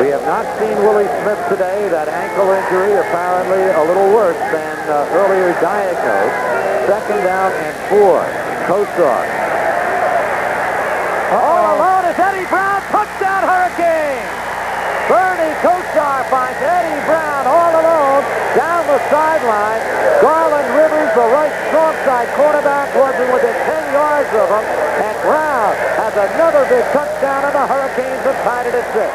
We have not seen Willie Smith today. That ankle injury apparently a little worse than earlier diagnosed. Second down and 4. Kosar. All alone is Eddie Brown. Touchdown Hurricane. Bernie Kosar finds Eddie Brown all alone down the sideline. Garland Rivers, the right strong side quarterback, wasn't within 10 yards of him. And Brown has another big touchdown, and the Hurricanes have tied it at 6.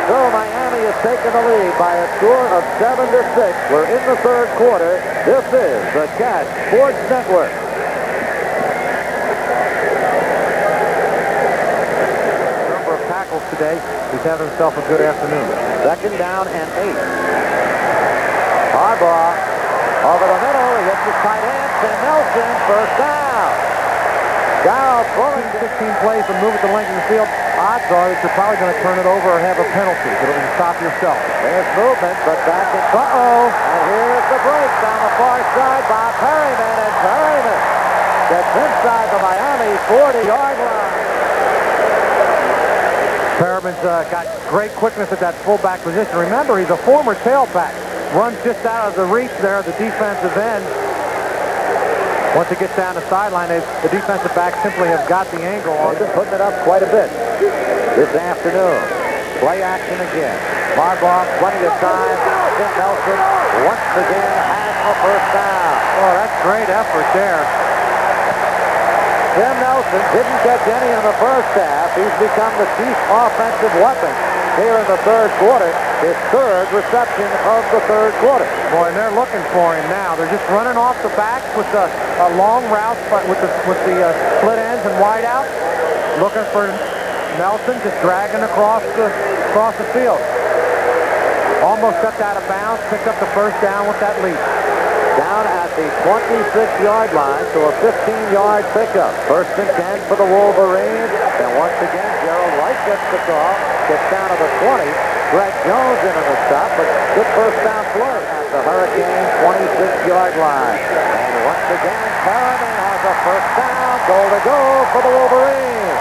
So Miami has taken the lead by a score of 7-6. We're in the third quarter. This is the Cat Sports Network. Number of tackles today. He's having himself a good afternoon. Second down and 8. Harbaugh over the middle. He hits his tight end. And Nelson, first down. Garrett throwing 15 plays to move it the length of the field. Odds are that you're probably going to turn it over or have a penalty. It'll stop yourself. There's movement, but back in. And here's the break down the far side by Perryman. And Perryman gets inside the Miami 40-yard line. Perryman's got great quickness at that fullback position. Remember, he's a former tailback. Runs just out of the reach there of the defensive end. Once it gets down the sideline, the defensive backs simply have got the angle on. They've been putting it up quite a bit this afternoon. Play action again. Harbaugh, plenty of time. Tim Nelson once again has a first down. Oh, that's great effort there. Tim Nelson didn't catch any in the first half. He's become the chief offensive weapon here in the third quarter. His third reception of the third quarter. Boy, and they're looking for him now. They're just running off the backs with a long route, but with the split ends and wide out. Looking for Nelson, just dragging across the field. Almost stepped out of bounds, picked up the first down with that leap. Down at the 26-yard line, so a 15-yard pickup. First and 10 for the Wolverines. And once again, Gerald White gets the call. Gets down to the 20. Greg Jones in on the stop, but good first down play at the Hurricane 26-yard line. And once again, Perryman has a first down. Goal to go for the Wolverines.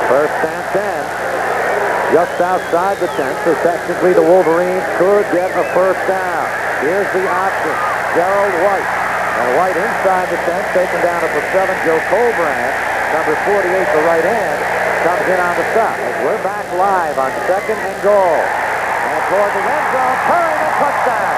First and 10. Just outside the 10, so technically the Wolverines could get a first down. Here's the option. Gerald White. And White inside the 10, taken down at the 7. Joe Colbrand, number 48, the right end, comes in on the stop. As we're back live on second and goal. And toward the end zone, Perryman, touchdown.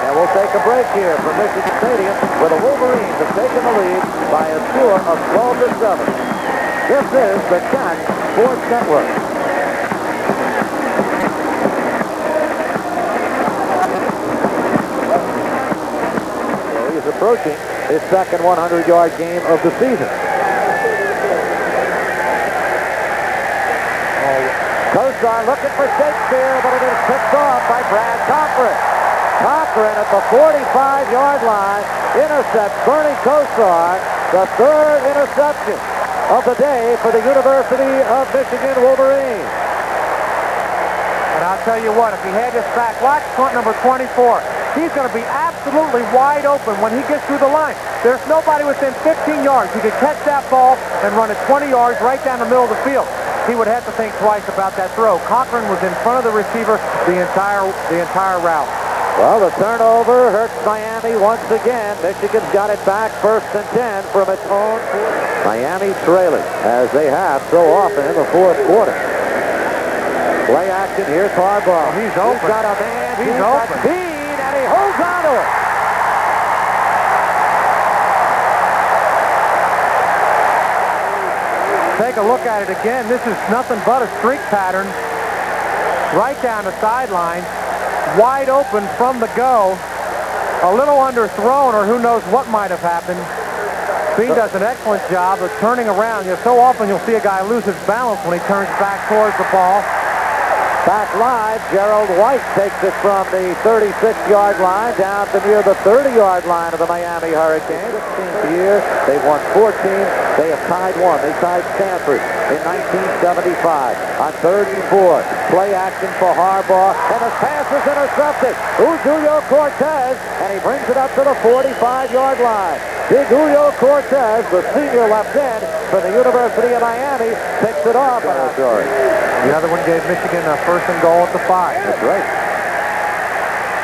And we'll take a break here from Michigan Stadium, where the Wolverines have taken the lead by a score of 12-7. This is the Cat Sports Network. Approaching his second 100-yard game of the season. Kosar looking for Shakespeare, but it is picked off by Brad Cochran. Cochran at the 45-yard line intercepts Bernie Kosar, the third interception of the day for the University of Michigan Wolverines. And I'll tell you what, if he had this back, watch front number 24. He's going to be absolutely wide open when he gets through the line. There's nobody within 15 yards. He could catch that ball and run it 20 yards right down the middle of the field. He would have to think twice about that throw. Cochran was in front of the receiver the entire route. Well, the turnover hurts Miami once again. Michigan's got it back first and 10 from its own. Miami trailing, as they have so often in the fourth quarter. Play action. Here's Harbaugh. He's open. He's got a man. He's open. He holds on to it. Take a look at it again. This is nothing but a streak pattern. Right down the sideline. Wide open from the go. A little underthrown, or who knows what might have happened. Bean does an excellent job of turning around. So often you'll see a guy lose his balance when he turns back towards the ball. Back live, Gerald White takes it from the 36-yard line down to near the 30-yard line of the Miami Hurricanes. 16th year, they've won 14. They have tied one. They tied Stanford in 1975 on 3rd and 4. Play action for Harbaugh, and the pass is intercepted. Julio Cortez, and he brings it up to the 45-yard line. Big Julio Cortez, the senior left end for the University of Miami, picks it off. The other one gave Michigan a 1st and goal at the 5. That's right.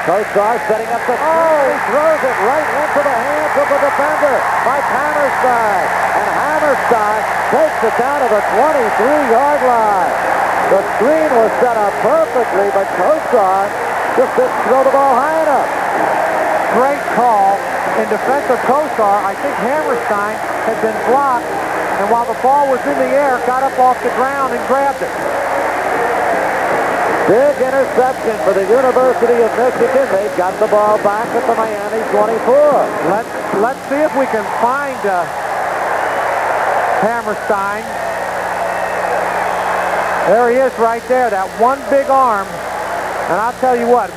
Kosar setting up the he throws it right into the hands of the defender, Mike Hammerstein. And Hammerstein takes it down to the 23-yard line. The screen was set up perfectly, but Kosar just didn't throw the ball high enough. Great call. In defense of Kosar, I think Hammerstein had been blocked, and while the ball was in the air, got up off the ground and grabbed it. Big interception for the University of Michigan. They've got the ball back at the Miami 24. Let's see if we can find Hammerstein. There he is right there, that one big arm. And I'll tell you what,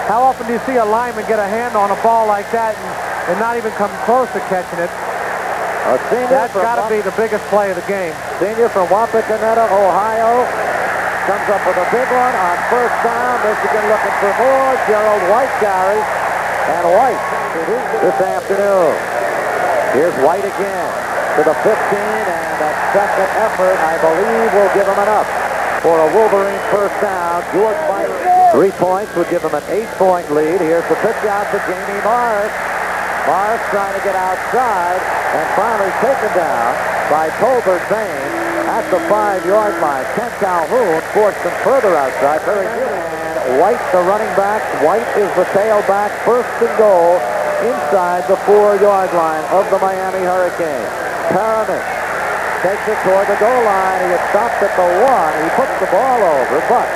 how often do you see a lineman get a hand on a ball like that and not even come close to catching it? That's got to be the biggest play of the game. Senior from Wapakoneta, Ohio, comes up with a big one on 1st down. Michigan looking for more. Gerald White carries, and White this afternoon. Here's White again to the 15, and that second effort, I believe, will give him enough for a Wolverine 1st down. George White, 3 points would give him an 8-point lead. Here's the pitch out to Jamie Morris. Morris trying to get outside and finally taken down by Tolbert Bain at the 5-yard line. Ken Calhoun forced him further outside. Very good. And White, the running back. White is the tailback. 1st and goal inside the 4-yard line of the Miami Hurricanes. Perryman takes it toward the goal line. He had stopped at the 1. He puts the ball over, but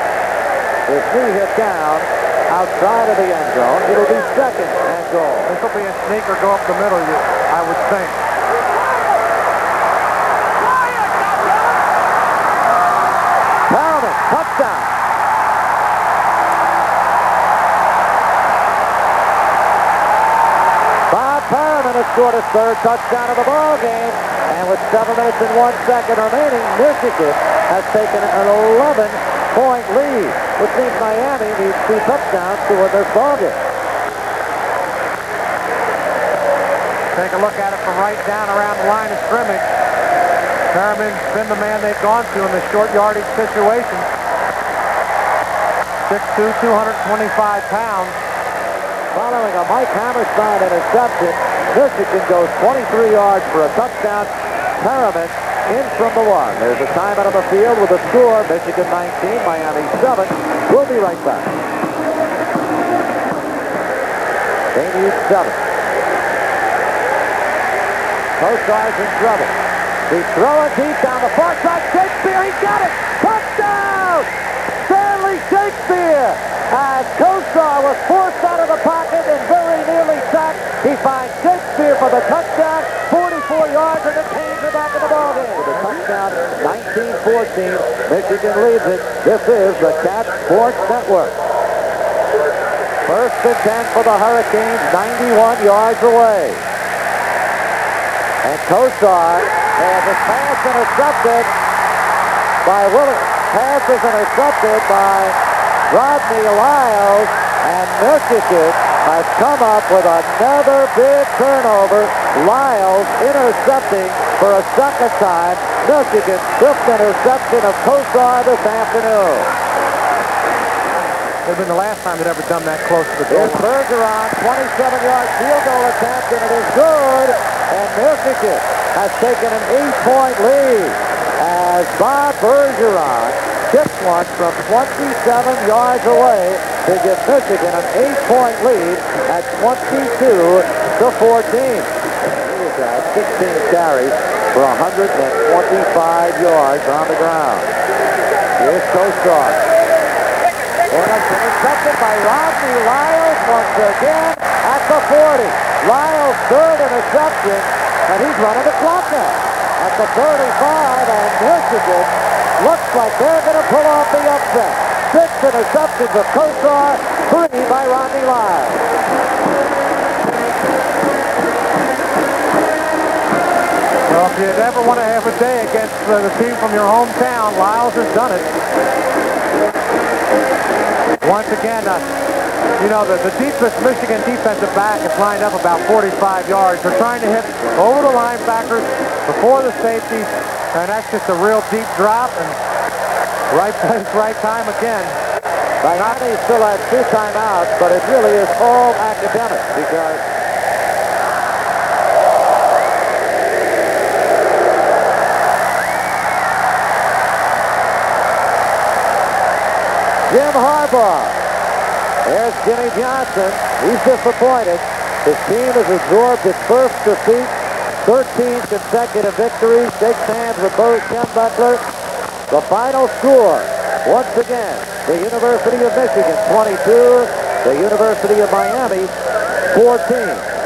his knee hit down outside of the end zone. It'll be 2nd and goal. This will be a sneak or go up the middle, I would think. Perryman, touchdown. Bob Perryman has scored his 3rd touchdown of the ball game. And with 7 minutes and 1 second remaining, Michigan has taken an 11-point lead, which means Miami needs 2 touchdowns to win this ball game. Take a look at it from right down around the line of scrimmage. Perryman's been the man they've gone to in the short yardage situation. 6'2", 225 pounds. Following a Mike Hammerstein interception, Michigan goes 23 yards for a touchdown. Perryman in from the 1. There's a time out of the field with a score. Michigan 19, Miami 7. We'll be right back. They need 7. Kosar's in trouble. He's throwing deep down the far side. Shakespeare, he got it! Touchdown! Stanley Shakespeare! As Kosar was forced out of the pocket and very nearly sacked, he finds Shakespeare for the touchdown. 44 yards, and the Canes are back in the ballgame. With a touchdown, 19-14. Michigan leads it. This is the Cat Sports Network. 1st and 10 for the Hurricanes, 91 yards away. And Kosar has his pass intercepted by Pass is intercepted by Rodney Lyles, and Michigan has come up with another big turnover. Lyles intercepting for a 2nd time. Michigan's 5th interception of Kosar this afternoon. It would have been the last time they'd ever done that close to the goal. Here's Bergeron, 27-yard field goal attempt, and it is good. And Michigan has taken an 8-point lead as Bob Bergeron tips one from 27 yards away to give Michigan an 8-point lead at 22-14. He's got 16 carries for 125 yards on the ground. Here's Kosar. Intercepted by Rodney Lyles once again at the 40. Lyles' 3rd interception, and he's running the clock now. At the 35, and Michigan looks like they're going to pull off the upset. 6 interceptions of Kosar, 3 by Rodney Lyles. Well, if you ever want to have a day against the team from your hometown, Lyles has done it. Once again, you know, the Michigan defensive back is lined up about 45 yards. They're trying to hit over the linebackers before the safeties, and that's just a real deep drop, and right place, right time again. He still has 2 timeouts, but it really is all academic because Jim Harbaugh. There's Jimmy Johnson. He's disappointed. His team has absorbed its first defeat, 13 consecutive victories. Shakes hands with both Ken Butler. The final score, once again, the University of Michigan 22, the University of Miami 14.